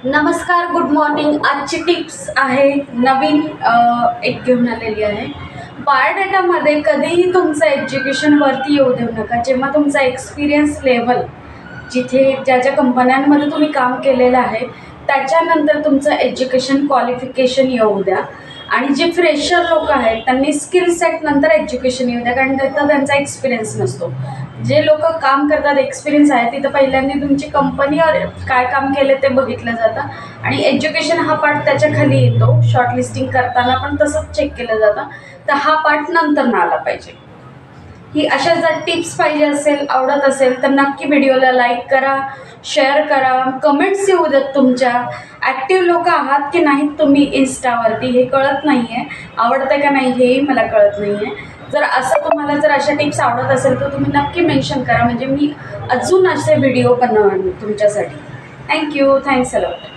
नमस्कार, good morning. आजची tips आहे नवीन एक घेऊन आलेली आहे। बायोडेटामध्ये कधीही तुमचं एज्युकेशन वरती येऊ देऊ नका। जेव्हा तुमचा एक्सपिरियन्स लेवल जिथे ज्या ज्या कंपन्यांमध्ये तुम्ही काम केलेलं आहे त्याच्यानंतर तुमचं एज्युकेशन क्वालिफिकेशन येऊ द्या। आणि जे फ्रेशर लोक आहेत त्यांनी स्किल सेट नंतर एज्युकेशन येऊ द्या, कारण तिथं त्यांचा एक्सपिरियन्स नसतो। जे लोक काम करतात एक्सपिरियन्स आहे तिथं पहिल्यांदा तुमची कंपनी और काय काम केले ते बघितलं जातं आणि एज्युकेशन हा पार्ट त्याच्या खाली येतो। शॉर्टलिस्टिंग करताना पण तसंच चेक केलं जातं, तर हा पार्ट नंतर ना आला पाहिजे। ही अशा जर टिप्स पाहिजे असेल, आवडत असेल तर नक्की व्हिडिओला लाईक करा, शेअर करा, कमेंट्स येऊ देत तुमच्या। ॲक्टिव्ह लोक आहात की नाहीत तुम्ही इन्स्टावरती हे कळत नाही आहे, आवडतं का नाही हेही मला कळत नाही आहे। जर असं तुम्हाला जर अशा टिप्स आवडत असेल तर तुम्ही नक्की मेन्शन करा, म्हणजे मी अजून असे व्हिडिओ बनवेन तुमच्यासाठी। Thank you, thanks a lot.